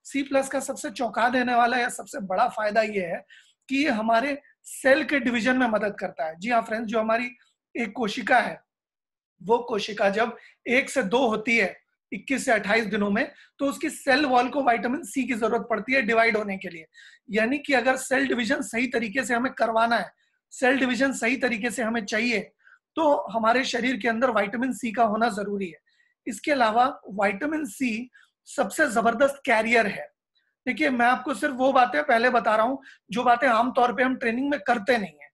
C plus का सबसे चौंका देने वाला या सबसे बड़ा फायदा ये है कि ये हमारे सेल के डिवीजन में मदद करता है। जी हाँ फ्रेंड्स, जो हमारी एक कोशिका है, वो कोशिका जब 1 से 2 होती है 21 से 28 दिनों में, तो उसकी सेल वॉल को विटामिन सी की जरूरत पड़ती है डिवाइड होने के लिए। यानी कि अगर सेल डिवीजन सही तरीके से हमें करवाना है, सेल डिवीजन सही तरीके से हमें चाहिए, तो हमारे शरीर के अंदर विटामिन सी का होना जरूरी है। इसके अलावा विटामिन सी सबसे जबरदस्त कैरियर है। देखिए, मैं आपको सिर्फ वो बातें पहले बता रहा हूं जो बातें आमतौर पे हम ट्रेनिंग में करते नहीं है।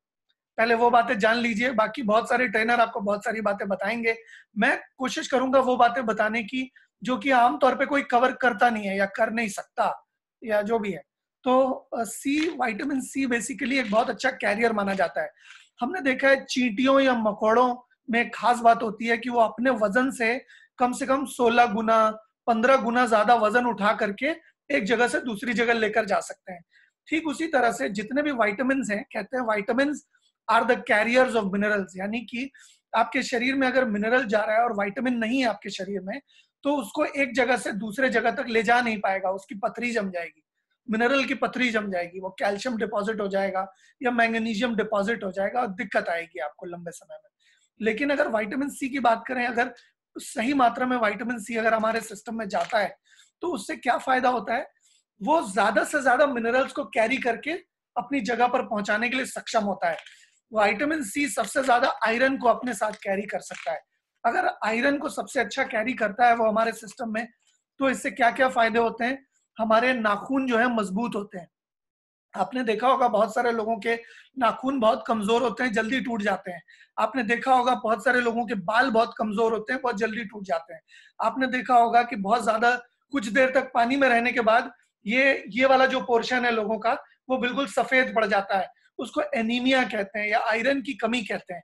पहले वो बातें जान लीजिए, बाकी बहुत सारे ट्रेनर आपको बहुत सारी बातें बताएंगे। मैं कोशिश करूंगा वो बातें बताने की जो कि आमतौर पे कोई कवर करता नहीं है या कर नहीं सकता या जो भी है। तो सी, विटामिन सी बेसिकली एक बहुत अच्छा कैरियर माना जाता है। हमने देखा है चींटियों या मकोड़ों में खास बात होती है कि वो अपने वजन से कम 16 गुना 15 गुना ज्यादा वजन उठा करके एक जगह से दूसरी जगह लेकर जा सकते हैं। ठीक उसी तरह से जितने भी विटामिन हैं, कहते हैं vitamin are the carriers of minerals, यानी कि आपके शरीर में अगर मिनरल जा रहा है और विटामिन नहीं है आपके शरीर में, तो उसको एक जगह से दूसरे जगह तक ले जा नहीं पाएगा, उसकी पथरी जम जाएगी, मिनरल की पथरी जम जाएगी, वो कैल्शियम डिपॉजिट हो जाएगा या मैग्नीशियम डिपॉजिट हो जाएगा और दिक्कत आएगी आपको लंबे समय में। लेकिन अगर विटामिन सी की बात करें, अगर सही मात्रा में विटामिन सी अगर हमारे सिस्टम में जाता है, तो उससे क्या फायदा होता है, वो ज्यादा से ज्यादा मिनरल्स को कैरी करके अपनी जगह पर पहुंचाने के लिए सक्षम होता है। विटामिन सी सबसे ज्यादा आयरन को अपने साथ कैरी कर सकता है। अगर आयरन को सबसे अच्छा कैरी करता है वो हमारे सिस्टम में, तो इससे क्या क्या फायदे होते हैं, हमारे नाखून जो है मजबूत होते हैं। आपने देखा होगा बहुत सारे लोगों के नाखून बहुत कमजोर होते हैं, जल्दी टूट जाते हैं। आपने देखा होगा बहुत सारे लोगों के बाल बहुत कमजोर होते हैं, बहुत जल्दी टूट जाते हैं। आपने देखा होगा कि बहुत ज्यादा कुछ देर तक पानी में रहने के बाद ये वाला जो पोर्शन है लोगों का, वो बिल्कुल सफेद पड़ जाता है। उसको एनीमिया कहते हैं या आयरन की कमी कहते हैं।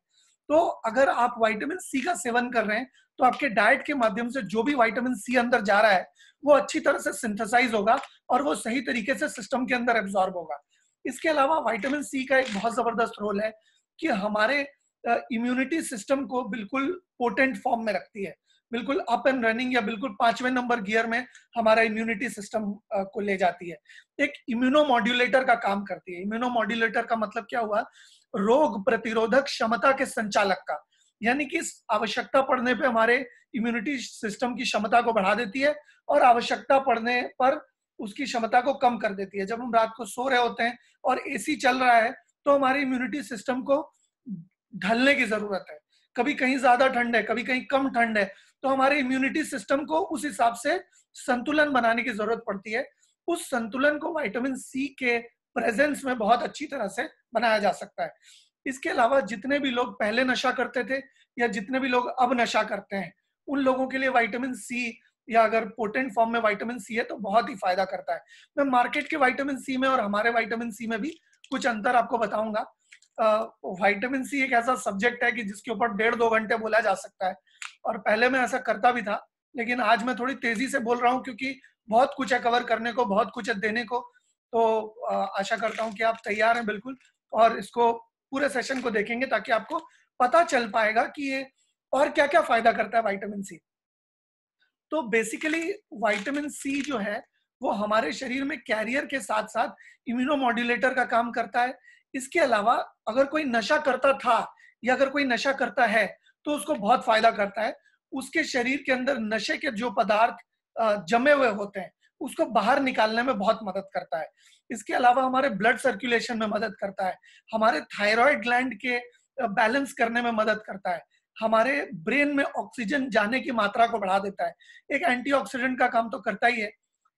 तो अगर आप विटामिन सी का सेवन कर रहे हैं, तो आपके डाइट के माध्यम से जो भी विटामिन सी अंदर जा रहा है वो अच्छी तरह से सिंथेसाइज होगा और वो सही तरीके से सिस्टम के अंदर एब्जॉर्ब होगा। इसके अलावा विटामिन सी का एक बहुत जबरदस्त रोल है कि हमारे इम्यूनिटी सिस्टम को बिल्कुल पोटेंट फॉर्म में रखती है, बिल्कुल अप एंड रनिंग या बिल्कुल 5वें नंबर गियर में हमारा इम्यूनिटी सिस्टम को ले जाती है। एक इम्यूनोमॉड्यूलेटर का काम करती है। इम्यूनोमॉड्यूलेटर का मतलब क्या हुआ, रोग प्रतिरोधक क्षमता के संचालक का, यानी कि आवश्यकता पड़ने पे हमारे इम्यूनिटी सिस्टम की क्षमता को बढ़ा देती है और आवश्यकता पड़ने पर उसकी क्षमता को कम कर देती है। जब हम रात को सो रहे होते हैं और एसी चल रहा है, तो हमारे इम्यूनिटी सिस्टम को ढलने की जरूरत है। कभी कहीं ज्यादा ठंड है, कभी कहीं कम ठंड है, तो हमारे इम्यूनिटी सिस्टम को उस हिसाब से संतुलन बनाने की जरूरत पड़ती है। उस संतुलन को विटामिन सी के प्रेजेंस में बहुत अच्छी तरह से बनाया जा सकता है। इसके अलावा जितने भी लोग पहले नशा करते थे या जितने भी लोग अब नशा करते हैं, उन लोगों के लिए विटामिन सी या अगर पोटेंट फॉर्म में विटामिन सी है तो बहुत ही फायदा करता है। मैं मार्केट के विटामिन सी में और हमारे विटामिन सी में भी कुछ अंतर आपको बताऊंगा। विटामिन सी एक ऐसा सब्जेक्ट है कि जिसके ऊपर 1.5-2 घंटे बोला जा सकता है, और पहले मैं ऐसा करता भी था, लेकिन आज मैं थोड़ी तेजी से बोल रहा हूँ क्योंकि बहुत कुछ है कवर करने को, बहुत कुछ है देने को। तो आशा करता हूँ कि आप तैयार हैं बिल्कुल, और इसको पूरे सेशन को देखेंगे ताकि आपको पता चल पाएगा कि ये और क्या क्या फायदा करता है विटामिन सी। तो बेसिकली विटामिन सी जो है वो हमारे शरीर में कैरियर के साथ साथ इम्यूनोमॉड्यूलेटर का काम करता है। इसके अलावा अगर कोई नशा करता था या अगर कोई नशा करता है तो उसको बहुत फायदा करता है। उसके शरीर के अंदर नशे के जो पदार्थ जमे हुए होते हैं उसको बाहर निकालने में बहुत मदद करता है। इसके अलावा हमारे ब्लड सर्कुलेशन में मदद करता है, हमारे थायराइड ग्लैंड के बैलेंस करने में मदद करता है, हमारे ब्रेन में ऑक्सीजन जाने की मात्रा को बढ़ा देता है, एक एंटीऑक्सीडेंट का काम तो करता ही है।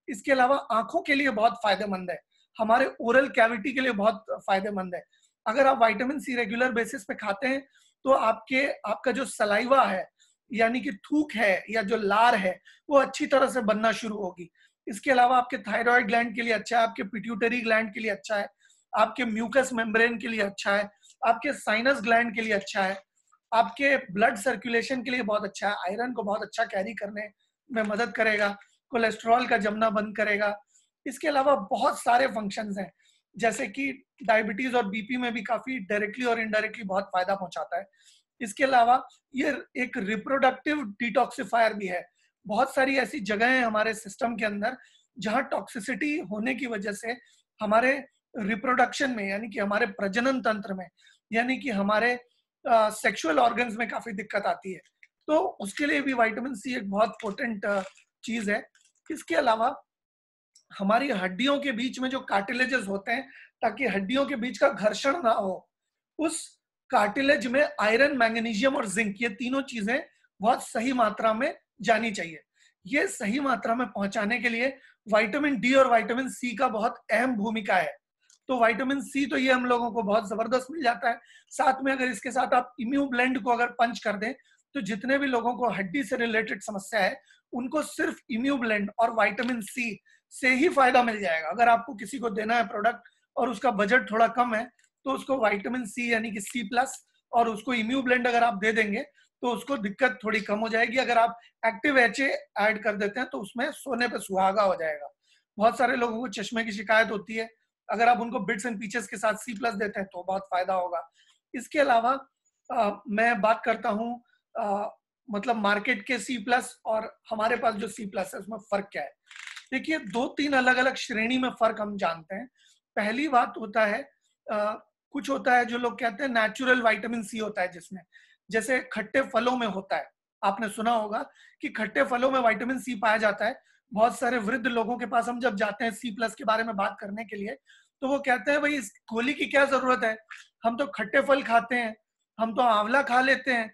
इसके अलावा आंखों के लिए बहुत फायदेमंद है, हमारे ओरल कैविटी के लिए बहुत फायदेमंद है। अगर आप विटामिन सी रेगुलर बेसिस पे खाते हैं तो आपका जो सलाइवा है यानी कि थूक है या जो लार है वो अच्छी तरह से बनना शुरू होगी। इसके अलावा आपके थायराइड ग्लैंड के लिए अच्छा है, आपके पिट्यूटरी ग्लैंड के लिए अच्छा है, आपके म्यूकस मेम्ब्रेन के लिए अच्छा है, आपके साइनस ग्लैंड के लिए अच्छा है, आपके ब्लड सर्कुलेशन के लिए बहुत अच्छा है, आयरन को बहुत अच्छा कैरी करने में मदद करेगा, कोलेस्ट्रॉल का जमना बंद करेगा। इसके अलावा बहुत सारे फंक्शंस हैं, जैसे कि डायबिटीज और बीपी में भी काफी डायरेक्टली और इनडायरेक्टली बहुत फायदा पहुंचाता है। इसके अलावा ये एक रिप्रोडक्टिव डिटॉक्सिफायर भी है। बहुत सारी ऐसी जगह है हमारे सिस्टम के अंदर जहां टॉक्सिसिटी होने की वजह से हमारे रिप्रोडक्शन में, यानी कि हमारे प्रजनन तंत्र में, यानी कि हमारे सेक्सुअल ऑर्गन्स में काफी दिक्कत आती है। तो उसके लिए भी विटामिन सी एक बहुत पोटेंट चीज है। इसके अलावा हमारी हड्डियों के बीच में जो कार्टिलेजेस होते हैं, ताकि हड्डियों के बीच का घर्षण ना हो, उस कार्टिलेज में आयरन, मैग्नीशियम और जिंक, ये तीनों चीजें बहुत सही मात्रा में जानी चाहिए। ये सही मात्रा में पहुंचाने के लिए विटामिन डी और विटामिन सी का बहुत अहम भूमिका है। तो विटामिन सी तो ये हम लोगों को बहुत जबरदस्त मिल जाता है। साथ में अगर इसके साथ आप इम्यू ब्लेंड को अगर पंच कर दें, तो जितने भी लोगों को हड्डी से रिलेटेड समस्या है, उनको सिर्फ इम्यू ब्लेंड और विटामिन सी से ही फायदा मिल जाएगा। अगर आपको किसी को देना है प्रोडक्ट और उसका बजट थोड़ा कम है, तो उसको विटामिन सी यानी कि सी प्लस और उसको इम्यू ब्लेंड अगर आप दे देंगे, तो उसको दिक्कत थोड़ी कम हो जाएगी। अगर आप एक्टिव एचए ऐड कर देते हैं, तो उसमें सोने पे सुहागा हो जाएगा। बहुत सारे लोगों को चश्मे की शिकायत होती है, अगर आप उनको बिट्स एंड पीचेस के साथ सी प्लस देते हैं तो बहुत फायदा होगा। इसके अलावा मैं बात करता हूँ मतलब मार्केट के सी प्लस और हमारे पास जो सी प्लस है, उसमें फर्क क्या है। देखिए, 2-3 अलग अलग श्रेणी में फर्क हम जानते हैं। पहली बात होता है, कुछ होता है जो लोग कहते हैं नेचुरल विटामिन सी होता है, जिसमें जैसे खट्टे फलों में होता है। आपने सुना होगा कि खट्टे फलों में विटामिन सी पाया जाता है। बहुत सारे वृद्ध लोगों के पास हम जब जाते हैं सी प्लस के बारे में बात करने के लिए, तो वो कहते हैं, भाई इस गोली की क्या जरूरत है, हम तो खट्टे फल खाते हैं, हम तो आंवला खा लेते हैं,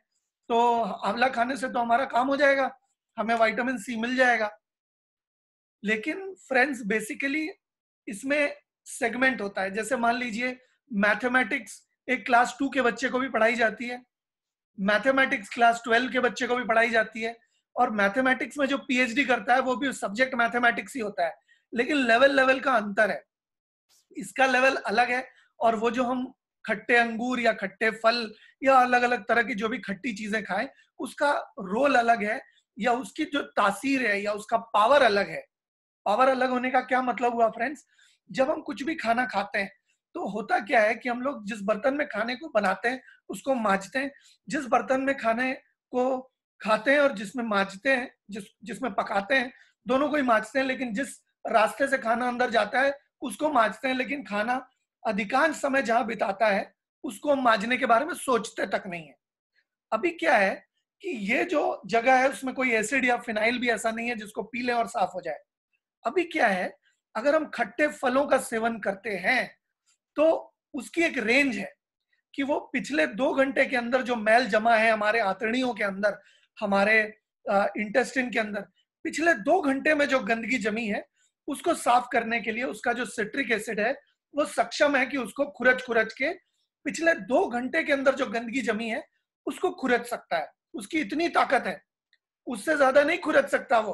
तो आंवला खाने से तो हमारा काम हो जाएगा, हमें विटामिन सी मिल जाएगा। लेकिन फ्रेंड्स, बेसिकली इसमें सेगमेंट होता है। जैसे मान लीजिए मैथमेटिक्स एक क्लास 2 के बच्चे को भी पढ़ाई जाती है, मैथमेटिक्स क्लास 12 के बच्चे को भी पढ़ाई जाती है, और मैथमेटिक्स में जो पीएचडी करता है वो भी सब्जेक्ट मैथमेटिक्स ही होता है, लेकिन लेवल लेवल का अंतर है। इसका लेवल अलग है, और वो जो हम खट्टे अंगूर या खट्टे फल या अलग अलग तरह की जो भी खट्टी चीजें खाएं, उसका रोल अलग है, या उसकी जो तासीर है या उसका पावर अलग है। पावर अलग होने का क्या मतलब हुआ फ्रेंड्स, जब हम कुछ भी खाना खाते हैं, तो होता क्या है कि हम लोग जिस बर्तन में खाने को बनाते हैं उसको मांजते हैं, जिस बर्तन में खाने को खाते हैं और जिसमें मांजते हैं, जिसमें पकाते हैं, दोनों को ही मांजते हैं। लेकिन जिस रास्ते से खाना अंदर जाता है उसको मांजते हैं, लेकिन खाना अधिकांश समय जहां बिताता है उसको हम मांजने के बारे में सोचते तक नहीं है। अभी क्या है कि ये जो जगह है उसमें कोई एसिड या फिनाइल भी ऐसा नहीं है जिसको पी लें और साफ हो जाए। अभी क्या है, अगर हम खट्टे फलों का सेवन करते हैं, तो उसकी एक रेंज है कि वो पिछले 2 घंटे के अंदर जो मैल जमा है हमारे आंतड़ियों के अंदर, हमारे इंटेस्टिन के अंदर, पिछले 2 घंटे में जो गंदगी जमी है उसको साफ करने के लिए उसका जो सिट्रिक एसिड है वो सक्षम है कि उसको खुरच खुरच के पिछले 2 घंटे के अंदर जो गंदगी जमी है उसको खुरच सकता है। उसकी इतनी ताकत है, उससे ज्यादा नहीं खुरच सकता वो।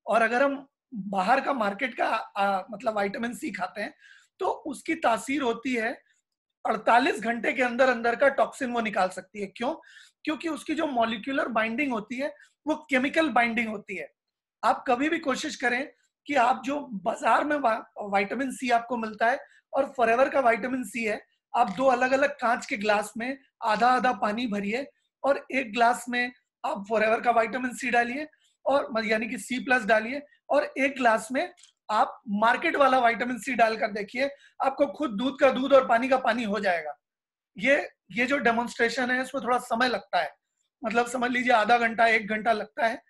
और अगर हम बाहर का मार्केट का मतलब विटामिन सी खाते हैं, तो उसकी तासीर होती है 48 घंटे के अंदर अंदर का टॉक्सिन वो निकाल सकती है। क्यों? क्योंकि उसकी जो मॉलिक्यूलर बाइंडिंग होती है वो केमिकल बाइंडिंग होती है। आप कभी भी कोशिश करें कि आप जो बाजार में विटामिन सी आपको मिलता है और फॉरएवर का विटामिन सी है, आप 2 अलग अलग कांच के ग्लास में आधा आधा पानी भरिए और एक ग्लास में आप फॉरएवर का विटामिन सी डालिए, और यानी कि सी प्लस डालिए, और एक ग्लास में आप मार्केट वाला विटामिन सी डालकर देखिए, आपको खुद दूध का दूध और पानी का पानी हो जाएगा। ये जो डेमोन्स्ट्रेशन है इसमें थोड़ा समय लगता है, मतलब समझ लीजिए आधा घंटा 1 घंटा लगता है।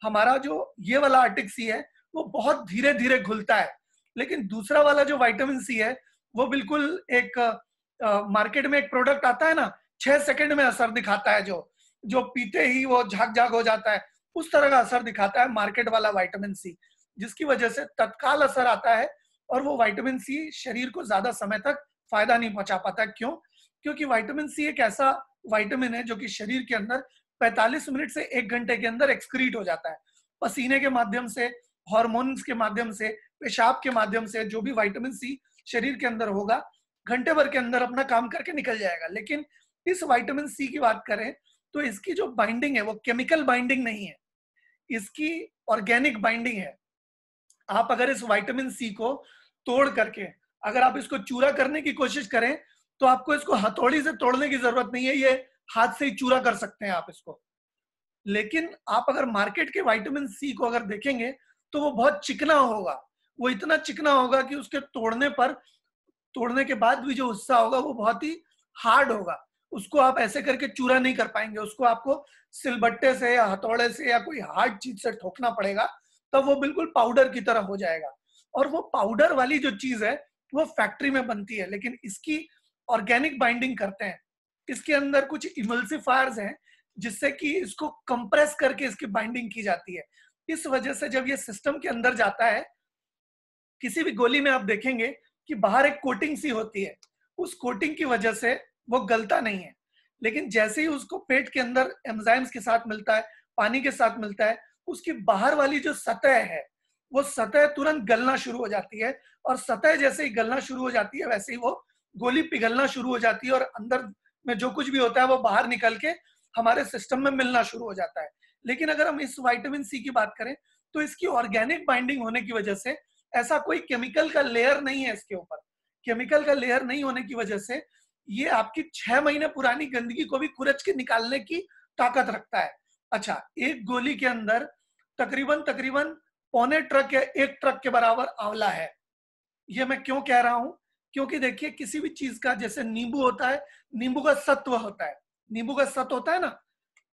हमारा जो ये वाला आर्टिक सी है वो बहुत धीरे धीरे घुलता है, लेकिन दूसरा वाला जो विटामिन सी है वो बिल्कुल एक मार्केट में एक प्रोडक्ट आता है ना, 6 सेकंड में असर दिखाता है, जो पीते ही वो झाग झाग हो जाता है, उस तरह का असर दिखाता है मार्केट वाला विटामिन सी, जिसकी वजह से तत्काल असर आता है और वो विटामिन सी शरीर को ज्यादा समय तक फायदा नहीं पहुंचा पाता। क्यों? क्योंकि विटामिन सी एक ऐसा विटामिन है जो कि शरीर के अंदर 45 मिनट से 1 घंटे के अंदर एक्सक्रीट हो जाता है, पसीने के माध्यम से, हार्मोन्स के माध्यम से, पेशाब के माध्यम से। जो भी विटामिन सी शरीर के अंदर होगा, घंटे भर के अंदर अपना काम करके निकल जाएगा। लेकिन इस विटामिन सी की बात करें तो इसकी जो बाइंडिंग है वो केमिकल बाइंडिंग नहीं है, इसकी ऑर्गेनिक बाइंडिंग है। आप अगर इस विटामिन सी को तोड़ करके अगर आप इसको चूरा करने की कोशिश करें, तो आपको इसको हथौड़ी से तोड़ने की जरूरत नहीं है, ये हाथ से ही चूरा कर सकते हैं आप इसको। लेकिन आप अगर मार्केट के विटामिन सी को अगर देखेंगे तो वो बहुत चिकना होगा, वो इतना चिकना होगा कि उसके तोड़ने के बाद भी जो हिस्सा होगा वो बहुत ही हार्ड होगा। उसको आप ऐसे करके चूरा नहीं कर पाएंगे, उसको आपको सिलबट्टे से या हथौड़े से या कोई हार्ड चीज से ठोकना पड़ेगा, तब वो बिल्कुल पाउडर की तरह हो जाएगा। और वो पाउडर वाली जो चीज है वो फैक्ट्री में बनती है, लेकिन इसकी ऑर्गेनिक बाइंडिंग करते हैं। इसके अंदर कुछ इमल्सिफायर्स हैं जिससे कि इसको कंप्रेस करके इसकी बाइंडिंग की जाती है। इस वजह से जब ये सिस्टम के अंदर जाता है, किसी भी गोली में आप देखेंगे कि बाहर एक कोटिंग सी होती है, उस कोटिंग की वजह से वो गलता नहीं है। लेकिन जैसे ही उसको पेट के अंदर एंजाइम्स के साथ मिलता है, पानी के साथ मिलता है, उसकी बाहर वाली जो सतह है वो सतह तुरंत गलना शुरू हो जाती है। और सतह जैसे ही गलना शुरू हो जाती है वैसे ही वो गोली पिघलना शुरू हो जाती है और अंदर में जो कुछ भी होता है वो बाहर निकल के हमारे सिस्टम में मिलना शुरू हो जाता है। लेकिन अगर हम इस विटामिन सी की बात करें तो इसकी ऑर्गेनिक बाइंडिंग होने की वजह से ऐसा कोई केमिकल का लेयर नहीं है इसके ऊपर। केमिकल का लेयर नहीं होने की वजह से ये आपकी 6 महीने पुरानी गंदगी को भी खुरच के निकालने की ताकत रखता है। अच्छा, एक गोली के अंदर तकरीबन तकरीबन पौने ट्रक या 1 ट्रक के बराबर आंवला है। ये मैं क्यों कह रहा हूं? क्योंकि देखिए किसी भी चीज का, जैसे नींबू होता है, नींबू का सत्व होता है, नींबू का सत्व होता है ना,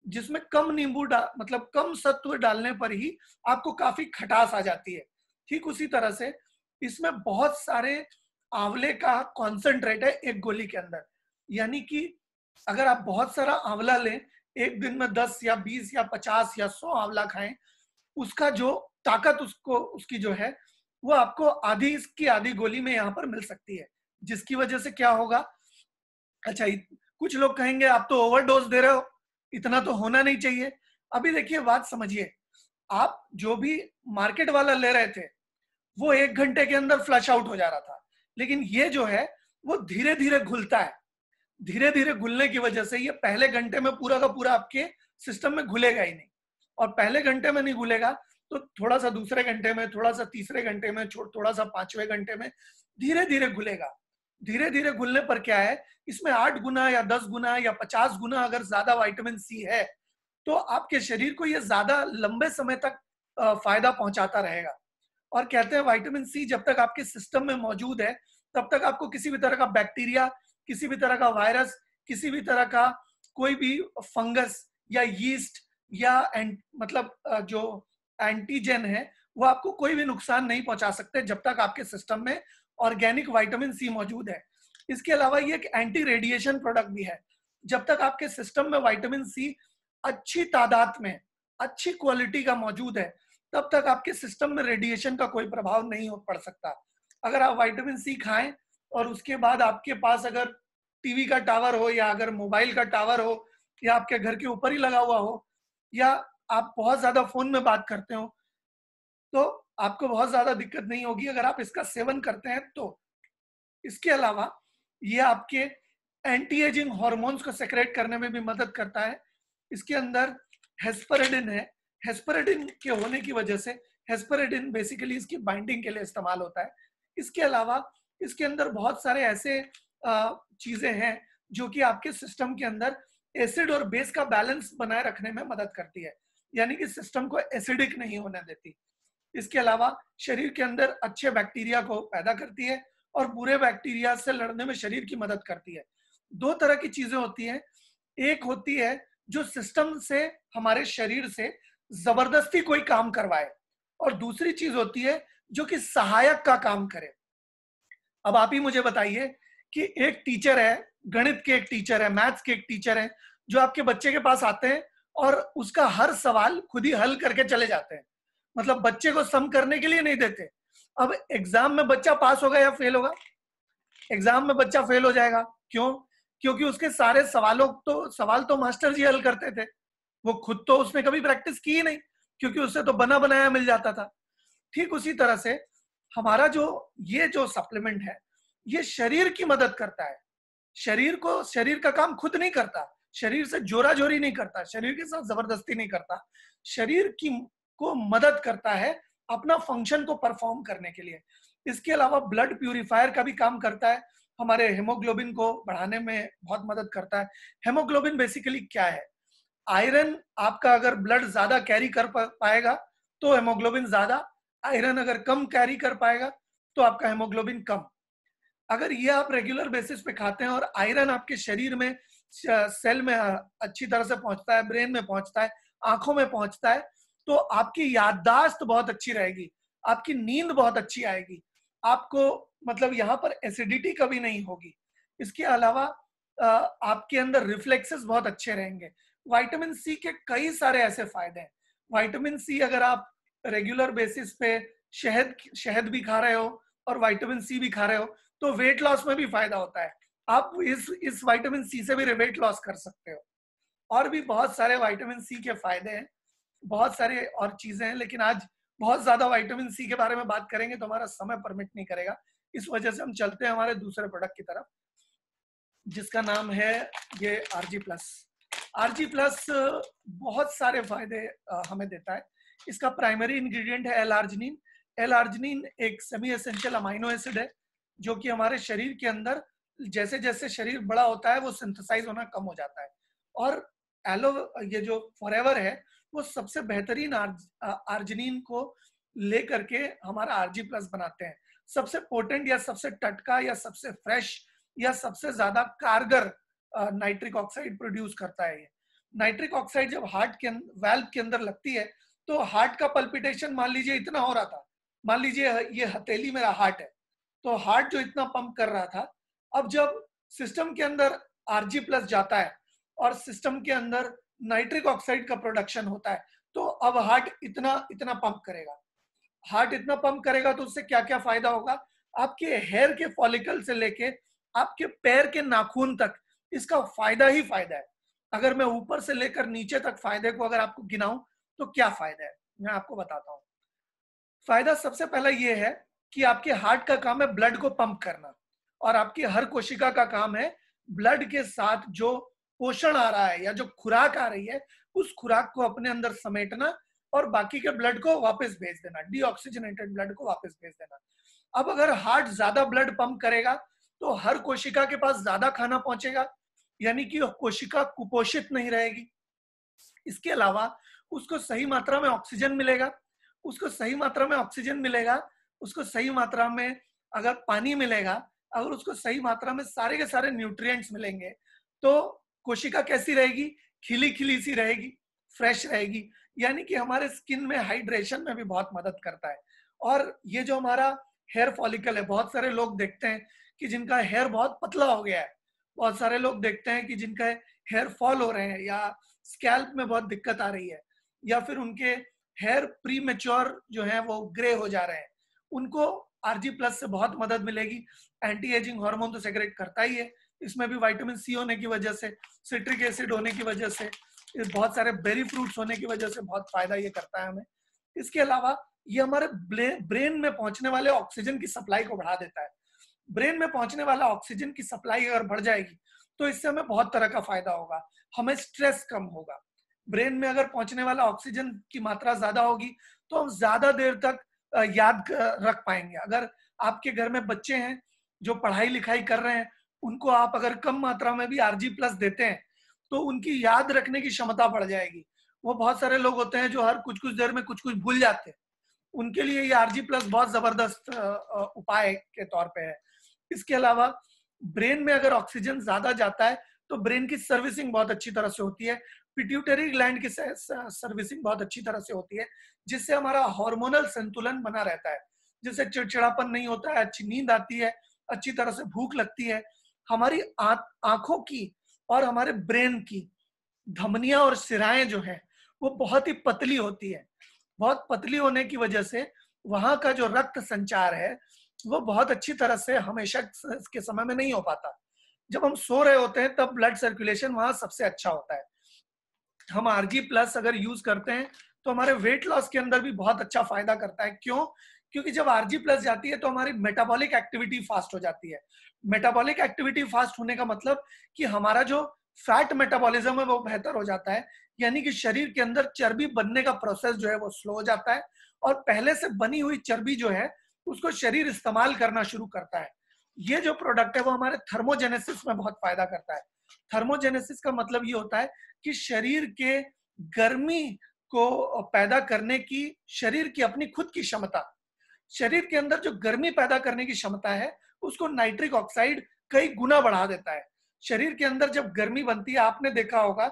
जिसमें कम मतलब कम सत्व डालने पर ही आपको काफी खटास आ जाती है। ठीक उसी तरह से इसमें बहुत सारे आंवले का कॉन्सेंट्रेट है एक गोली के अंदर। यानी कि अगर आप बहुत सारा आंवला लें, एक दिन में 10 या 20 या 50 या 100 आंवला खाएं, उसका जो ताकत उसको उसकी जो है वो आपको आधी इसकी आधी गोली में यहाँ पर मिल सकती है। जिसकी वजह से क्या होगा, अच्छा कुछ लोग कहेंगे आप तो ओवरडोज दे रहे हो, इतना तो होना नहीं चाहिए। अभी देखिए बात समझिए, आप जो भी मार्केट वाला ले रहे थे वो 1 घंटे के अंदर फ्लश आउट हो जा रहा था, लेकिन ये जो है वो धीरे धीरे घुलता है। धीरे धीरे घुलने की वजह से ये पहले घंटे में पूरा का पूरा आपके सिस्टम में घुलेगा ही नहीं, और पहले घंटे में नहीं घुलेगा तो थोड़ा सा दूसरे घंटे में, थोड़ा सा तीसरे घंटे में, थोड़ा सा 5वें घंटे में धीरे धीरे घुलेगा। धीरे धीरे घुलने पर क्या है, इसमें 8 गुना या 10 गुना या 50 गुना अगर ज्यादा विटामिन सी है तो आपके शरीर को ये ज्यादा लंबे समय तक फायदा पहुंचाता रहेगा। और कहते हैं विटामिन सी जब तक आपके सिस्टम में मौजूद है तब तक आपको किसी भी तरह का बैक्टीरिया, किसी भी तरह का वायरस, किसी भी तरह का कोई भी फंगस या यीस्ट या मतलब जो एंटीजन है वो आपको कोई भी नुकसान नहीं पहुंचा सकते जब तक आपके सिस्टम में ऑर्गेनिक विटामिन सी मौजूद है। इसके अलावा ये एक एंटी रेडिएशन प्रोडक्ट भी है। जब तक आपके सिस्टम में विटामिन सी अच्छी तादाद में, अच्छी क्वालिटी का मौजूद है, तब तक आपके सिस्टम में रेडिएशन का कोई प्रभाव नहीं हो पड़ सकता। अगर आप विटामिन सी खाएं और उसके बाद आपके पास अगर टीवी का टावर हो या अगर मोबाइल का टावर हो या आपके घर के ऊपर ही लगा हुआ हो या आप बहुत ज्यादा फोन में बात करते हो, तो आपको बहुत ज्यादा दिक्कत नहीं होगी अगर आप इसका सेवन करते हैं तो। इसके अलावा ये आपके एंटी एजिंग हॉर्मोन्स को सेक्रेट करने में भी मदद करता है। इसके अंदर हेस्पेरेडिन है। हेस्पेरेडिन के होने की वजह से, हेस्पेरेडिन बेसिकली इसकी बाइंडिंग के लिए इस्तेमाल होता है। इसके अलावा इसके अंदर बहुत सारे ऐसे चीजें हैं जो कि आपके सिस्टम के अंदर एसिड और बेस का बैलेंस बनाए रखने में मदद करती है, यानी कि सिस्टम को एसिडिक नहीं होने देती। इसके अलावा शरीर के अंदर अच्छे बैक्टीरिया को पैदा करती है और बुरे बैक्टीरिया से लड़ने में शरीर की मदद करती है। 2 तरह की चीजें होती हैं, एक होती है जो सिस्टम से, हमारे शरीर से जबरदस्ती कोई काम करवाए, और दूसरी चीज होती है जो कि सहायक का काम करे। अब आप ही मुझे बताइए कि एक टीचर है, गणित के एक टीचर है, मैथ्स के एक टीचर है, जो आपके बच्चे के पास आते हैं और उसका हर सवाल खुद ही हल करके चले जाते हैं, मतलब बच्चे को सम करने के लिए नहीं देते। अब एग्जाम में बच्चा पास होगा या फेल होगा? एग्जाम में बच्चा फेल हो जाएगा। क्यों? क्योंकि उसके सारे सवाल तो मास्टर जी हल करते थे, वो खुद तो उसने कभी प्रैक्टिस की ही नहीं, क्योंकि उससे तो बना बनाया मिल जाता था। ठीक उसी तरह से हमारा ये जो सप्लीमेंट है ये शरीर की मदद करता है। शरीर का काम खुद नहीं करता, शरीर से जोरा जोरी नहीं करता, शरीर के साथ जबरदस्ती नहीं करता, शरीर को मदद करता है अपना फंक्शन को परफॉर्म करने के लिए। इसके अलावा ब्लड प्यूरिफायर का भी काम करता है, हमारे हेमोग्लोबिन को बढ़ाने में बहुत मदद करता है। हेमोग्लोबिन बेसिकली क्या है? आयरन आपका अगर ब्लड ज्यादा कैरी कर पाएगा तो हेमोग्लोबिन ज्यादा, आयरन अगर कम कैरी कर पाएगा तो आपका हेमोग्लोबिन कम। अगर ये आप रेगुलर बेसिस पे खाते हैं और आयरन आपके शरीर में सेल में अच्छी तरह से पहुंचता है, ब्रेन में पहुंचता है, आंखों में पहुंचता है, तो आपकी याददाश्त बहुत अच्छी रहेगी, आपकी नींद बहुत अच्छी आएगी, आपको मतलब यहाँ पर एसिडिटी कभी नहीं होगी। इसके अलावा आपके अंदर रिफ्लेक्सेस बहुत अच्छे रहेंगे। विटामिन सी के कई सारे ऐसे फायदे हैं। विटामिन सी अगर आप रेगुलर बेसिस पे शहद शहद भी खा रहे हो और विटामिन सी भी खा रहे हो तो वेट लॉस में भी फायदा होता है। आप इस विटामिन सी से भी वेट लॉस कर सकते हो। और भी बहुत सारे विटामिन सी के फायदे हैं, बहुत सारे और चीजें हैं, लेकिन आज बहुत ज्यादा विटामिन सी के बारे में बात करेंगे तो हमारा समय परमिट नहीं करेगा। इस वजह से हम चलते हैं हमारे दूसरे प्रोडक्ट की तरफ, जिसका नाम है ये आरजी प्लस। आरजी प्लस बहुत सारे फायदे हमें देता है। इसका प्राइमरी इंग्रेडिएंट है एल आर्जिनिन। एल आर्जिनिन एक सेमी एसेंशियल अमाइनो एसिड है जो कि हमारे शरीर के अंदर जैसे जैसे शरीर बड़ा होता है वो सिंथेसाइज होना कम हो जाता है। और एलो ये जो फॉरएवर है वो सबसे बेहतरीन आर्जिनिन को लेकर के हमारा आरजी प्लस बनाते हैं। सबसे पोटेंट या सबसे टटका या सबसे फ्रेश या सबसे ज्यादा कारगर नाइट्रिक ऑक्साइड प्रोड्यूस करता है। ये नाइट्रिक ऑक्साइड जब हार्ट के वाल्व के अंदर लगती है तो हार्ट का पल्पिटेशन मान लीजिए इतना हो रहा था, मान लीजिए ये हथेली मेरा हार्ट है, तो हार्ट जो इतना पंप कर रहा था, अब जब सिस्टम के अंदर आरजी प्लस जाता है और सिस्टम के अंदर नाइट्रिक ऑक्साइड का प्रोडक्शन होता है तो अब हार्ट इतना इतना पंप करेगा। हार्ट इतना पंप करेगा तो उससे क्या क्या फायदा होगा, आपके हेयर के फॉलिकल से लेके आपके पैर के नाखून तक इसका फायदा ही फायदा है। अगर मैं ऊपर से लेकर नीचे तक फायदे को अगर आपको गिनाऊं तो क्या फायदा है मैं आपको बताता हूं। फायदा सबसे पहला ये है कि आपके हार्ट का काम है ब्लड को पंप करना, और आपकी हर कोशिका का काम है ब्लड के साथ जो पोषण आ रहा है या जो खुराक आ रही है उस खुराक को अपने अंदर समेटना और बाकी के ब्लड को वापस भेज देना, डीऑक्सीजनेटेड ब्लड को वापस भेज देना। अब अगर हार्ट ज्यादा ब्लड पंप करेगा तो हर कोशिका के पास ज्यादा खाना पहुंचेगा, यानी कि कोशिका कुपोषित नहीं रहेगी। इसके अलावा उसको सही मात्रा में ऑक्सीजन मिलेगा, उसको सही मात्रा में ऑक्सीजन मिलेगा, उसको सही मात्रा में अगर पानी मिलेगा, अगर उसको सही मात्रा में सारे के सारे न्यूट्रिएंट्स मिलेंगे तो कोशिका कैसी रहेगी, खिली खिली सी रहेगी, फ्रेश रहेगी, यानी कि हमारे स्किन में हाइड्रेशन में भी बहुत मदद करता है। और ये जो हमारा हेयर फॉलिकल है, बहुत सारे लोग देखते हैं कि जिनका हेयर बहुत पतला हो गया है, बहुत सारे लोग देखते हैं कि जिनका हेयर फॉल हो रहे हैं या स्कैल्प में बहुत दिक्कत आ रही है या फिर उनके हेयर प्री मेच्योर जो है वो ग्रे हो जा रहे हैं, उनको आरजी प्लस से बहुत मदद मिलेगी। एंटी एजिंग हार्मोन तो सेक्रेट करता ही है, इसमें भी विटामिन सी होने की वजह से, सिट्रिक एसिड होने की वजह से, बहुत सारे बेरी फ्रूट्स होने की वजह से बहुत फायदा ये करता है हमें। इसके अलावा ये हमारे ब्रेन में पहुंचने वाले ऑक्सीजन की सप्लाई को बढ़ा देता है। ब्रेन में पहुंचने वाला ऑक्सीजन की सप्लाई अगर बढ़ जाएगी तो इससे हमें बहुत तरह का फायदा होगा। हमें स्ट्रेस कम होगा, ब्रेन में अगर पहुंचने वाला ऑक्सीजन की मात्रा ज्यादा होगी तो हम ज्यादा देर तक याद रख पाएंगे। अगर आपके घर में बच्चे हैं जो पढ़ाई लिखाई कर रहे हैं, उनको आप अगर कम मात्रा में भी आरजी प्लस देते हैं तो उनकी याद रखने की क्षमता बढ़ जाएगी। वो बहुत सारे लोग होते हैं जो हर कुछ कुछ देर में कुछ कुछ भूल जाते हैं, उनके लिए ये आरजी प्लस बहुत जबरदस्त उपाय के तौर पे है। इसके अलावा ब्रेन में अगर ऑक्सीजन ज्यादा जाता है तो ब्रेन की सर्विसिंग बहुत अच्छी तरह से होती है, पिट्यूटरी ग्लैंड की सर्विसिंग बहुत अच्छी तरह से होती है, जिससे हमारा हार्मोनल संतुलन बना रहता है, जिससे चिड़चिड़ापन नहीं होता है, अच्छी नींद आती है, अच्छी तरह से भूख लगती है। हमारी आंखों की और हमारे ब्रेन की धमनियां और सिराएं जो है वो बहुत ही पतली होती है। बहुत पतली होने की वजह से वहां का जो रक्त संचार है वो बहुत अच्छी तरह से हमेशा के समय में नहीं हो पाता। जब हम सो रहे होते हैं तब ब्लड सर्कुलेशन वहां सबसे अच्छा होता है। हम आरजी प्लस अगर यूज करते हैं तो हमारे वेट लॉस के अंदर भी बहुत अच्छा फायदा करता है। क्यों? क्योंकि जब आरजी प्लस जाती है तो हमारी मेटाबॉलिक एक्टिविटी फास्ट हो जाती है। मेटाबॉलिक एक्टिविटी फास्ट होने का मतलब कि हमारा जो फैट मेटाबॉलिज्म है वो बेहतर हो जाता है, यानी कि शरीर के अंदर चर्बी बनने का प्रोसेस जो है वो स्लो हो जाता है और पहले से बनी हुई चर्बी जो है उसको शरीर इस्तेमाल करना शुरू करता है। ये जो प्रोडक्ट है वो हमारे थर्मोजेनेसिस में बहुत फायदा करता है। थर्मोजेनेसिस का मतलब ये होता है कि शरीर के गर्मी को पैदा करने की शरीर की अपनी खुद की क्षमता, शरीर के अंदर जो गर्मी पैदा करने की क्षमता है उसको नाइट्रिक ऑक्साइड कई गुना बढ़ा देता है। शरीर के अंदर जब गर्मी बनती है, आपने देखा होगा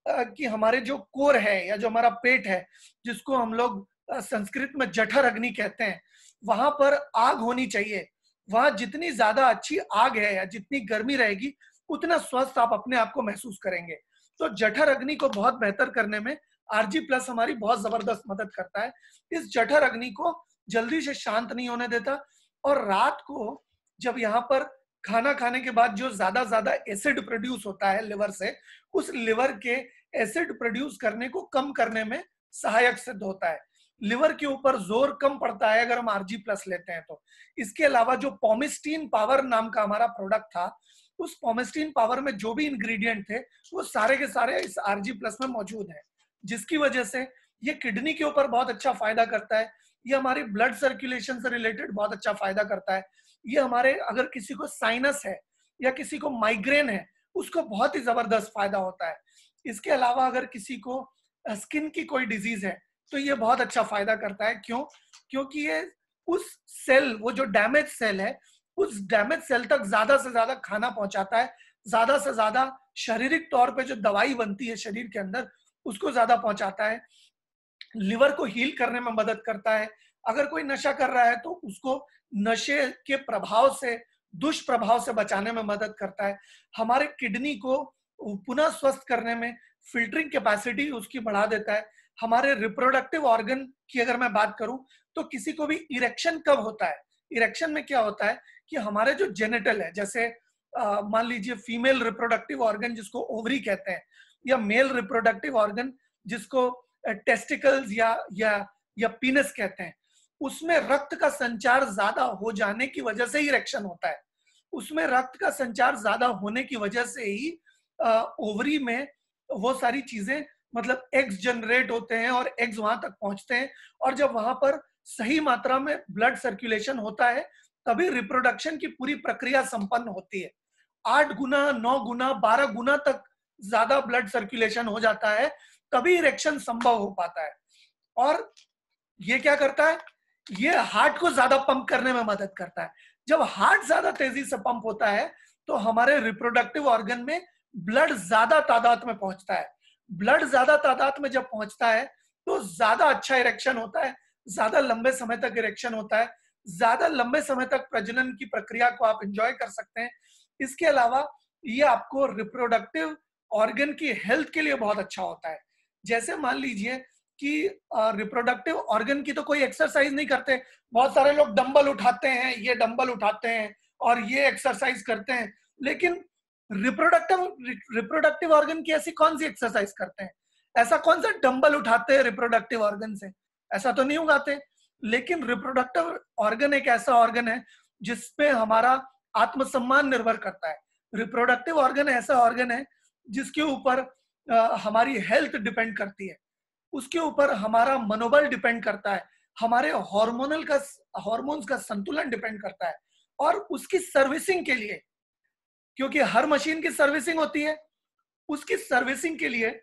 कि हमारे जो कोर है या जो हमारा पेट है, जिसको हम लोग संस्कृत में जठर अग्नि कहते हैं, वहां पर आग होनी चाहिए। वहां जितनी ज्यादा अच्छी आग है या जितनी गर्मी रहेगी, उतना स्वस्थ आप अपने आप को महसूस करेंगे। तो जठर अग्नि को बहुत बेहतर करने में आरजी प्लस हमारी बहुत जबरदस्त मदद करता है। इस जठर अग्नि को जल्दी से शांत नहीं होने देता, और रात को जब यहाँ पर खाना खाने के बाद जो ज्यादा एसिड प्रोड्यूस होता है लिवर से, उस लिवर के एसिड प्रोड्यूस करने को कम करने में सहायक सिद्ध होता है। लिवर के ऊपर जोर कम पड़ता है अगर हम आरजी प्लस लेते हैं तो। इसके अलावा जो पोमिस्टीन पावर नाम का हमारा प्रोडक्ट था, उस पोमिस्टीन पावर में जो भी इंग्रेडिएंट थे वो सारे के सारे इस आरजी प्लस में मौजूद है, जिसकी वजह से ये किडनी के ऊपर बहुत अच्छा फायदा करता है। ये हमारी ब्लड सर्कुलेशन से रिलेटेड बहुत अच्छा फायदा करता है। ये हमारे, अगर किसी को साइनस है या किसी को माइग्रेन है, उसको बहुत ही जबरदस्त फायदा होता है। इसके अलावा अगर किसी को स्किन की कोई डिजीज है तो ये बहुत अच्छा फायदा करता है। क्यों? क्योंकि ये उस सेल, वो जो डैमेज सेल है, उस डैमेज सेल तक ज्यादा से ज्यादा खाना पहुंचाता है, ज्यादा से ज्यादा शारीरिक तौर पे जो दवाई बनती है शरीर के अंदर उसको ज्यादा पहुंचाता है। लिवर को हील करने में मदद करता है। अगर कोई नशा कर रहा है तो उसको नशे के प्रभाव से, दुष्प्रभाव से बचाने में मदद करता है। हमारे किडनी को पुनः स्वस्थ करने में, फिल्टरिंग कैपेसिटी उसकी बढ़ा देता है। हमारे रिप्रोडक्टिव ऑर्गन की अगर मैं बात करूं तो किसी को भी इरेक्शन कब होता है? इरेक्शन में क्या होता है कि हमारे जो जेनिटल है, जैसे मान लीजिए फीमेल रिप्रोडक्टिव ऑर्गन जिसको ओवरी कहते हैं, या मेल रिप्रोडक्टिव ऑर्गन जिसको टेस्टिकल्स या पीनस कहते हैं, उसमें रक्त का संचार ज्यादा हो जाने की वजह से ही इरेक्शन होता है। उसमें रक्त का संचार ज्यादा होने की वजह से ही ओवरी में वो सारी चीजें, मतलब एग्स जनरेट होते हैं और एग्स वहां तक पहुंचते हैं, और जब वहां पर सही मात्रा में ब्लड सर्कुलेशन होता है तभी रिप्रोडक्शन की पूरी प्रक्रिया संपन्न होती है। 8 गुना, 9 गुना, 12 गुना तक ज्यादा ब्लड सर्कुलेशन हो जाता है, तभी इरेक्शन संभव हो पाता है। और ये क्या करता है? ये हार्ट को ज्यादा पंप करने में मदद करता है। जब हार्ट ज्यादा तेजी से पंप होता है तो हमारे रिप्रोडक्टिव ऑर्गन में ब्लड ज्यादा तादाद में पहुंचता है। ब्लड ज्यादा तादाद में जब पहुंचता है तो ज्यादा अच्छा इरेक्शन होता है, ज्यादा लंबे समय तक इरेक्शन होता है, ज्यादा लंबे समय तक प्रजनन की प्रक्रिया को आप एंजॉय कर सकते हैं। इसके अलावा ये आपको रिप्रोडक्टिव ऑर्गन की हेल्थ के लिए बहुत अच्छा होता है। जैसे मान लीजिए कि रिप्रोडक्टिव ऑर्गन की तो कोई एक्सरसाइज नहीं करते, बहुत सारे लोग डंबल उठाते हैं, ये डंबल उठाते हैं और ये एक्सरसाइज करते हैं, लेकिन रिप्रोडक्टिव ऑर्गन की ऐसी कौन सी एक्सरसाइज करते हैं? ऐसा कौन सा डंबल उठाते हैं रिप्रोडक्टिव ऑर्गन से? ऐसा तो नहीं उगाते। लेकिन रिप्रोडक्टिव ऑर्गन एक ऐसा ऑर्गन है जिसपे हमारा आत्मसम्मान निर्भर करता है। रिप्रोडक्टिव ऑर्गन ऐसा ऑर्गन है जिसके ऊपर हमारी हेल्थ डिपेंड करती है, उसके ऊपर हमारा मनोबल डिपेंड करता है, हमारे हार्मोन्स का संतुलन डिपेंड करता है। और उसकी सर्विसिंग के लिए, क्योंकि हर मशीन की सर्विसिंग होती है, उसकी सर्विसिंग के लिए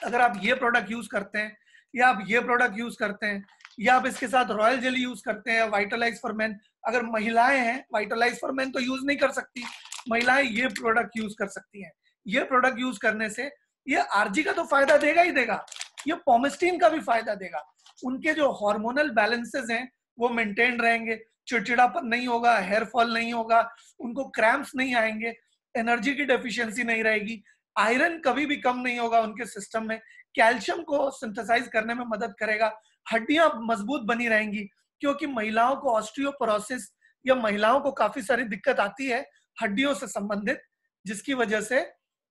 अगर आप ये प्रोडक्ट यूज करते हैं या आप ये प्रोडक्ट यूज करते हैं या आप इसके साथ रॉयल जेली यूज करते हैं, वाइटलाइज फॉर मेन, अगर महिलाएं हैं, वाइटलाइज फॉर मेन तो यूज नहीं कर सकती, महिलाएं ये प्रोडक्ट यूज कर सकती हैं। ये प्रोडक्ट यूज करने से ये आरजी का तो फायदा देगा ही देगा, ये पोमिस्टीन का भी फायदा देगा। उनके जो हार्मोनल बैलेंसेस हैं वो मेंटेन रहेंगे, चिड़चिड़ापन नहीं होगा, हेयर फॉल नहीं होगा, उनको क्रैम्प्स नहीं आएंगे, एनर्जी की डेफिशिएंसी नहीं रहेगी, आयरन कभी भी कम नहीं होगा उनके सिस्टम में, कैल्शियम को सिंथेसाइज करने में मदद करेगा, हड्डियां मजबूत बनी रहेंगी। क्योंकि महिलाओं को ऑस्टियोपोरोसिस या महिलाओं को काफी सारी दिक्कत आती है हड्डियों से संबंधित, जिसकी वजह से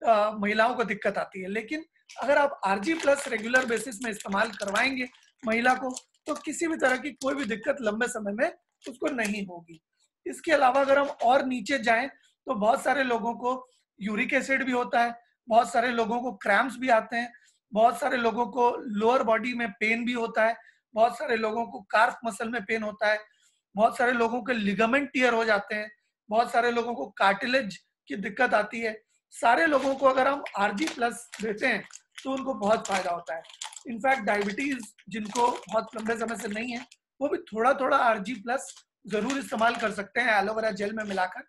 महिलाओं को दिक्कत आती है। लेकिन अगर आप आरजी प्लस रेगुलर बेसिस में इस्तेमाल करवाएंगे महिला को, तो किसी भी तरह की कोई भी दिक्कत लंबे समय में उसको नहीं होगी। इसके अलावा अगर हम और नीचे जाएं तो बहुत सारे लोगों को यूरिक एसिड भी होता है, बहुत सारे लोगों को क्रैम्प्स भी आते हैं, बहुत सारे लोगों को लोअर बॉडी में पेन भी होता है, बहुत सारे लोगों को कार्फ मसल में पेन होता है, बहुत सारे लोगों के लिगामेंट टियर हो जाते हैं, बहुत सारे लोगों को कार्टिलेज की दिक्कत आती है। सारे लोगों को अगर हम आरजी प्लस देते हैं तो उनको बहुत फायदा होता है। इनफैक्ट डायबिटीज जिनको बहुत लंबे समय से नहीं है, वो भी थोड़ा थोड़ा RG+ जरूर इस्तेमाल कर सकते हैं एलोवेरा जेल में मिलाकर।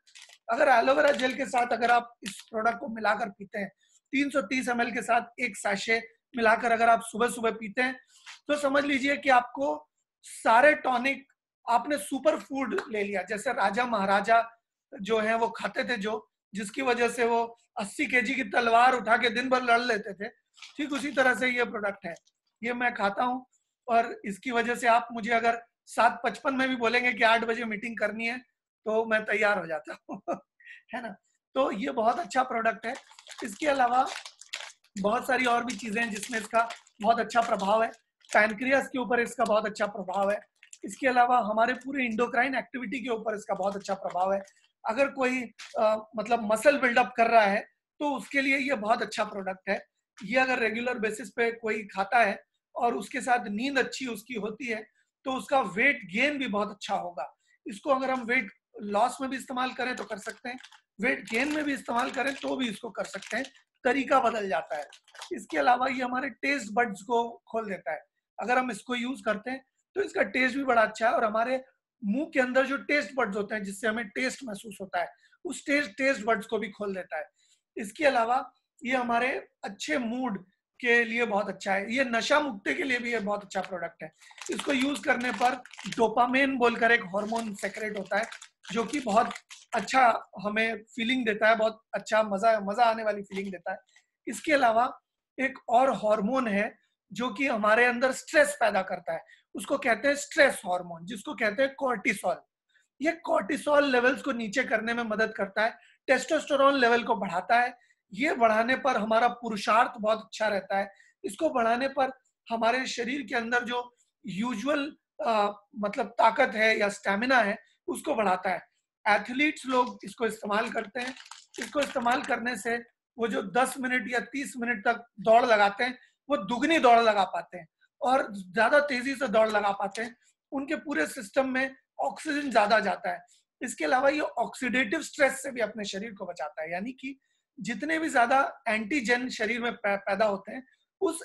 अगर एलोवेरा जेल के साथ अगर आप इस प्रोडक्ट को मिलाकर पीते हैं, 330 ml के साथ एक सैशे मिलाकर अगर आप सुबह सुबह पीते हैं, तो समझ लीजिए कि आपको सारे टॉनिक, आपने सुपर फूड ले लिया। जैसे राजा महाराजा जो है वो खाते थे, जो जिसकी वजह से वो 80 kg की तलवार उठा के दिन भर लड़ लेते थे, ठीक उसी तरह से ये प्रोडक्ट है। ये मैं खाता हूँ और इसकी वजह से आप मुझे अगर 7:55 में भी बोलेंगे कि 8 बजे मीटिंग करनी है, तो मैं तैयार हो जाता हूँ है ना। तो ये बहुत अच्छा प्रोडक्ट है। इसके अलावा बहुत सारी और भी चीजें हैं जिसमें इसका बहुत अच्छा प्रभाव है। पैनक्रियास के ऊपर इसका बहुत अच्छा प्रभाव है। इसके अलावा हमारे पूरे इंडोक्राइन एक्टिविटी के ऊपर इसका बहुत अच्छा प्रभाव है। अगर कोई मतलब मसल बिल्डअप कर रहा है तो उसके लिए ये बहुत अच्छा प्रोडक्ट है। ये अगर रेगुलर बेसिस पे कोई खाता है और उसके साथ नींद अच्छी उसकी होती है, तो उसका वेट गेन भी बहुत अच्छा होगा। इसको अगर हम वेट लॉस में भी इस्तेमाल करें तो कर सकते हैं, वेट गेन में भी इस्तेमाल करें तो भी इसको कर सकते हैं, तरीका बदल जाता है। इसके अलावा ये हमारे टेस्ट बड्स को खोल देता है। अगर हम इसको यूज करते हैं तो इसका टेस्ट भी बड़ा अच्छा है, और हमारे मुंह के अंदर जो टेस्ट बड्स होते हैं जिससे हमें टेस्ट महसूस होता है, उस टेस्ट बड्स को भी खोल देता है। इसके अलावा ये हमारे अच्छे मूड के लिए बहुत अच्छा है। ये नशा मुक्ति के लिए भी ये बहुत अच्छा प्रोडक्ट है। इसको यूज करने पर डोपामिन बोलकर एक हार्मोन सेक्रेट होता है, जो कि बहुत अच्छा हमें फीलिंग देता है, बहुत अच्छा मजा आने वाली फीलिंग देता है। इसके अलावा एक और हार्मोन है जो कि हमारे अंदर स्ट्रेस पैदा करता है, उसको कहते हैं स्ट्रेस हार्मोन, जिसको कहते हैं कॉर्टिसोल। ये कॉर्टिसोल लेवल्स को नीचे करने में मदद करता है, टेस्टोस्टेरोन लेवल को बढ़ाता है। ये बढ़ाने पर हमारा पुरुषार्थ बहुत अच्छा रहता है। इसको बढ़ाने पर हमारे शरीर के अंदर जो यूजुअल मतलब ताकत है या स्टेमिना है, उसको बढ़ाता है। एथलीट्स लोग इसको इस्तेमाल करते हैं। इसको इस्तेमाल करने से वो जो 10 मिनट या 30 मिनट तक दौड़ लगाते हैं, वो दुगनी दौड़ लगा पाते हैं और ज्यादा तेजी से दौड़ लगा पाते हैं। उनके पूरे सिस्टम में ऑक्सीजन ज्यादा जाता है। इसके अलावा ये ऑक्सीडेटिव स्ट्रेस से भी अपने शरीर को बचाता है, यानी कि जितने भी ज्यादा एंटीजन शरीर में पैदा होते हैं, उस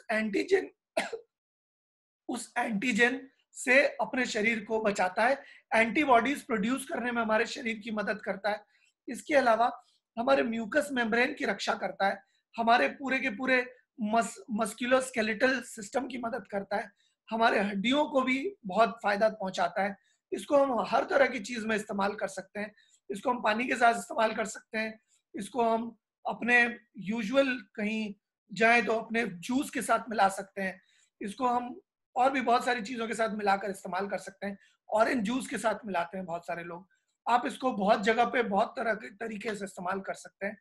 एंटीजन से अपने शरीर को बचाता है। एंटीबॉडीज प्रोड्यूस करने में हमारे शरीर की मदद करता है। इसके अलावा हमारे म्यूकस मेम्ब्रेन की रक्षा करता है, हमारे पूरे के पूरे मस्कुलोस्केलेटल सिस्टम की मदद करता है, हमारे हड्डियों को भी बहुत फायदा पहुंचाता है। इसको हम हर तरह की चीज में इस्तेमाल कर सकते हैं। इसको हम पानी के साथ इस्तेमाल कर सकते हैं, इसको हम अपने यूजुअल कहीं जाए तो अपने जूस के साथ मिला सकते हैं, इसको हम और भी बहुत सारी चीजों के साथ मिलाकर इस्तेमाल कर सकते हैं। ऑरेंज जूस के साथ मिलाते हैं बहुत सारे लोग। आप इसको बहुत जगह पे बहुत तरह के तरीके से इस्तेमाल कर सकते हैं,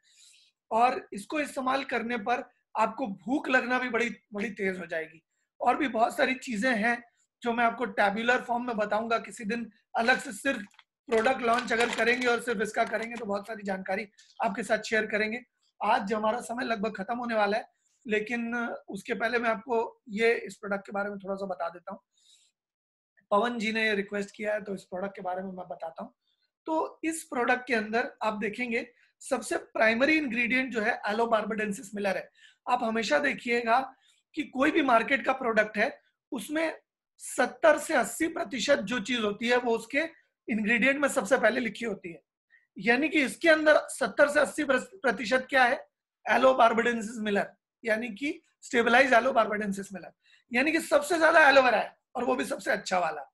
और इसको इस्तेमाल करने पर आपको भूख लगना भी बड़ी बड़ी तेज हो जाएगी। और भी बहुत सारी चीजें हैं जो मैं आपको टैब्यूलर फॉर्म में बताऊंगा किसी दिन अलग से। सिर्फ प्रोडक्ट लॉन्च अगर करेंगे और सिर्फ इसका करेंगे तो बहुत सारी जानकारी आपके साथ शेयर करेंगे। आज हमारा समय लगभग खत्म होने वाला है, लेकिन उसके पहले मैं आपको ये इस प्रोडक्ट के बारे में थोड़ा सा बता देता हूँ। पवन जी ने रिक्वेस्ट किया है तो इस प्रोडक्ट के बारे में मैं बताता हूँ। तो इस प्रोडक्ट के अंदर आप देखेंगे सबसे प्राइमरी इंग्रेडिएंट जो है एलो बार्बाडेंसिस मिलर है। आप हमेशा देखिएगा कि कोई भी मार्केट का प्रोडक्ट है उसमें 70 से 80% जो चीज होती है वो उसके इंग्रेडिएंट में सबसे पहले लिखी होती है। यानी कि इसके अंदर 70 से 80% क्या है? एलो बार्बाडेंसिस मिलर, यानी कि स्टेबलाइज एलो बार्बाडेंसिस मिलर, यानी कि सबसे ज्यादा एलोवेरा है और वो भी सबसे अच्छा वाला।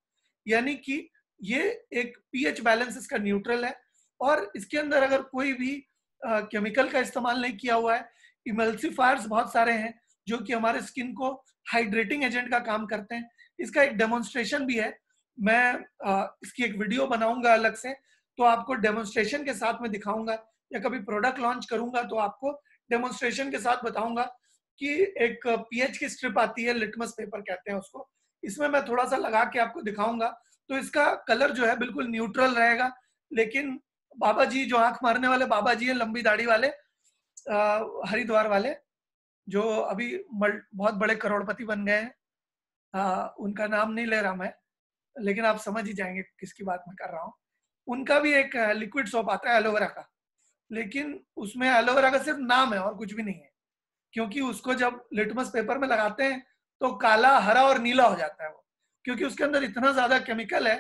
यानी कि ये एक पीएच बैलेंस इसका न्यूट्रल है, और इसके अंदर अगर कोई भी केमिकल का इस्तेमाल नहीं किया हुआ है। इमल्सिफायर्स बहुत सारे हैं जो कि हमारे स्किन को हाइड्रेटिंग एजेंट का काम करते हैं। इसका एक डेमोन्स्ट्रेशन भी है, मैं इसकी एक वीडियो बनाऊंगा अलग से, तो आपको डेमोन्स्ट्रेशन के साथ में दिखाऊंगा, या कभी प्रोडक्ट लॉन्च करूंगा तो आपको डेमोन्स्ट्रेशन के साथ बताऊंगा कि एक पीएच की स्ट्रिप आती है, लिटमस पेपर कहते हैं उसको, इसमें मैं थोड़ा सा लगा के आपको दिखाऊंगा। तो इसका कलर जो है बिल्कुल न्यूट्रल रहेगा। लेकिन बाबा जी जो आंख मारने वाले बाबा जी हैं, लंबी दाढ़ी वाले, हरिद्वार वाले, जो अभी बहुत बड़े करोड़पति बन गए हैं, उनका नाम नहीं ले रहा मैं, लेकिन आप समझ ही जाएंगे किसकी बात मैं कर रहा हूँ। उनका भी एक लिक्विड सोप आता है एलोवेरा का, लेकिन उसमें एलोवेरा का सिर्फ नाम है और कुछ भी नहीं है, क्योंकि उसको जब लिटमस पेपर में लगाते हैं तो काला, हरा और नीला हो जाता है वो, क्योंकि उसके अंदर इतना ज्यादा केमिकल है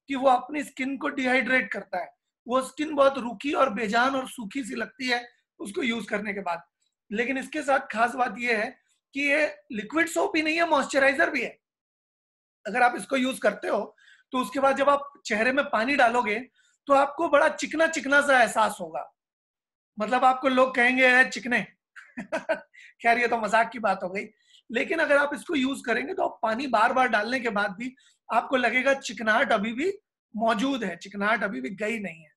कि वो अपनी स्किन को डिहाइड्रेट करता है। वो स्किन बहुत रूखी और बेजान और सूखी सी लगती है उसको यूज करने के बाद। लेकिन इसके साथ खास बात ये है कि ये लिक्विड सोप ही नहीं है, मॉइस्चराइजर भी है। अगर आप इसको यूज करते हो तो उसके बाद जब आप चेहरे में पानी डालोगे तो आपको बड़ा चिकना चिकना सा एहसास होगा, मतलब आपको लोग कहेंगे है चिकने। खैर ये तो मजाक की बात हो गई, लेकिन अगर आप इसको यूज करेंगे तो आप पानी बार बार डालने के बाद भी आपको लगेगा चिकनाहट अभी भी मौजूद है, चिकनाहट अभी भी गई नहीं है।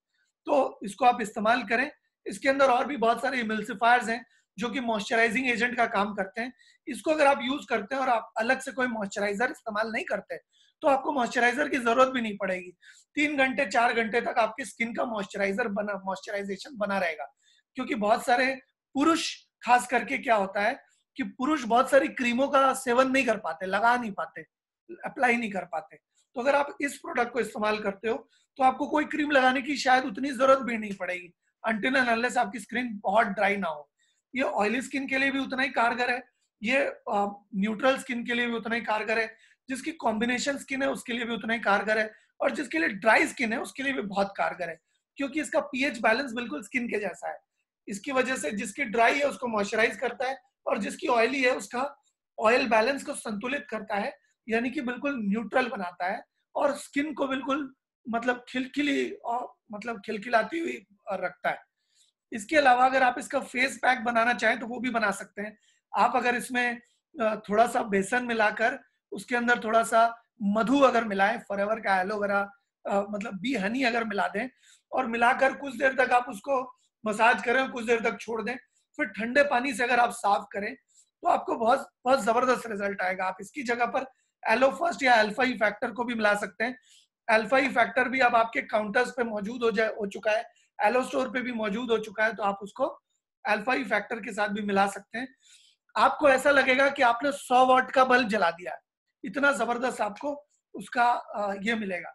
तो इसको आप इस्तेमाल करें। इसके अंदर और भी बहुत सारे इमल्सिफायर्स हैं जो कि मॉइस्चराइजिंग एजेंट का काम करते हैं। इसको अगर आप यूज करते हैं और आप अलग से कोई मॉइस्चराइजर इस्तेमाल नहीं करते तो आपको मॉइस्चराइजर की जरूरत भी नहीं पड़ेगी। 3 घंटे 4 घंटे तक आपकी स्किन का मॉइस्चराइजेशन बना रहेगा। क्योंकि बहुत सारे पुरुष, खास करके क्या होता है कि पुरुष बहुत सारी क्रीमों का सेवन नहीं कर पाते, लगा नहीं पाते, अप्लाई नहीं कर पाते। तो अगर आप इस प्रोडक्ट को इस्तेमाल करते हो तो आपको कोई क्रीम लगाने की शायद उतनी जरूरत भी नहीं पड़ेगी, अनटिल एंड अनलेस आपकी स्किन बहुत ड्राई ना हो। ये ऑयली स्किन के लिए भी उतना ही कारगर है, ये न्यूट्रल स्किन के लिए भी उतना ही कारगर है, जिसकी कॉम्बिनेशन स्किन है उसके लिए भी उतना ही कारगर है, और जिसके लिए ड्राई स्किन है उसके लिए भी बहुत कारगर है। क्योंकि इसका पीएच बैलेंस बिल्कुल स्किन के जैसा है। इसकी वजह से जिसकी ड्राई है उसको मॉइस्चराइज करता है, और जिसकी ऑयली है उसका ऑयल बैलेंस को संतुलित करता है, यानी कि बिल्कुल न्यूट्रल बनाता है, और स्किन को बिल्कुल मतलब खिलखिली और मतलब खिलखिलाती हुई रखता है। इसके अलावा अगर आप इसका फेस पैक बनाना चाहें तो वो भी बना सकते हैं। आप अगर इसमें थोड़ा सा बेसन मिलाकर उसके अंदर थोड़ा सा मधु अगर मिलाएं, फॉरएवर का एलोवेरा मतलब बी हनी अगर मिला दें और मिलाकर कुछ देर तक आप उसको मसाज करें, कुछ देर तक छोड़ दें, फिर ठंडे पानी से अगर आप साफ करें तो आपको बहुत बहुत जबरदस्त रिजल्ट आएगा। आप इसकी जगह पर एलो फर्स्ट या अल्फा ई फैक्टर को भी मिला सकते हैं। अल्फा ई फैक्टर भी अब आपके काउंटर्स पे मौजूद हो चुका है, एलो स्टोर पे भी मौजूद हो चुका है, तो आप उसको अल्फा ई फैक्टर के साथ भी मिला सकते हैं। आपको ऐसा लगेगा कि आपने 100 वॉट का बल्ब जला दिया है, इतना जबरदस्त आपको उसका ये मिलेगा।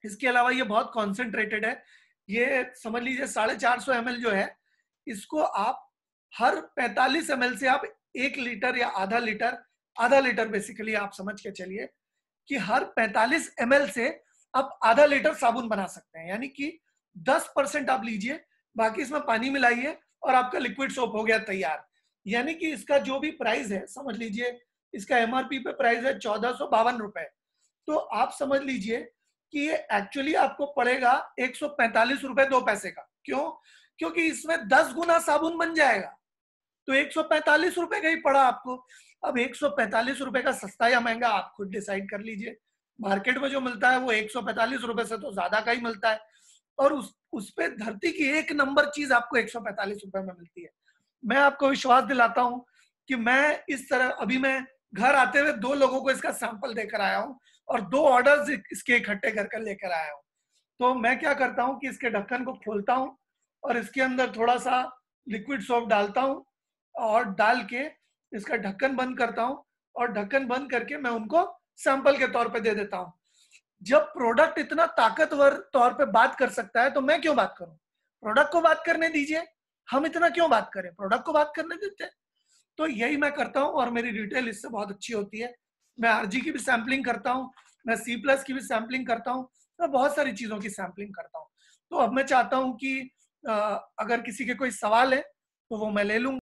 इसके अलावा ये बहुत कॉन्सेंट्रेटेड है, ये समझ लीजिए 450 ml जो है, इसको आप हर 45 ml से आप 1 लीटर या आधा लीटर बेसिकली आप समझ के चलिए कि हर 45 ml से आप आधा लीटर साबुन बना सकते हैं। यानी कि 10% आप लीजिए, बाकी इसमें पानी मिलाइए और आपका लिक्विड सोप हो गया तैयार। यानी कि इसका जो भी प्राइस है, समझ लीजिए इसका एमआरपी पे प्राइस है 1452 रुपए, तो आप समझ लीजिए कि ये एक्चुअली आपको पड़ेगा 145 रुपए 2 पैसे का। क्यों? क्योंकि इसमें 10 गुना साबुन बन जाएगा, तो 145 रुपए का ही पड़ा आपको। अब 145 रुपए का सस्ता या महंगा आप खुद डिसाइड कर लीजिए। मार्केट में जो मिलता है वो 145 रुपए से तो ज्यादा का ही मिलता है, और उस पे धरती की एक नंबर चीज आपको 145 रुपए में मिलती है। मैं आपको विश्वास दिलाता हूं कि मैं इस तरह अभी मैं घर आते हुए 2 लोगों को इसका सैंपल देकर आया हूं और 2 ऑर्डर्स इसके इकट्ठे कर लेकर आया हूं। तो मैं क्या करता हूं कि इसके ढक्कन को खोलता हूं और इसके अंदर थोड़ा सा लिक्विड सोप डालता हूं और डाल के इसका ढक्कन बंद करता हूं, और ढक्कन बंद करके मैं उनको सैंपल के तौर पे दे देता हूं। जब प्रोडक्ट इतना ताकतवर तौर पे बात कर सकता है तो मैं क्यों बात करूं? प्रोडक्ट को बात करने दीजिए, हम इतना क्यों बात करें, प्रोडक्ट को बात करने देते हैं। तो यही मैं करता हूं और मेरी डिटेल इससे बहुत अच्छी होती है। मैं आरजी की भी सैम्पलिंग करता हूं, मैं सी प्लस की भी सैम्पलिंग करता हूं, मैं बहुत सारी चीजों की सैम्पलिंग करता हूं। तो अब मैं चाहता हूं कि अगर किसी के कोई सवाल है तो वो मैं ले लूंगा।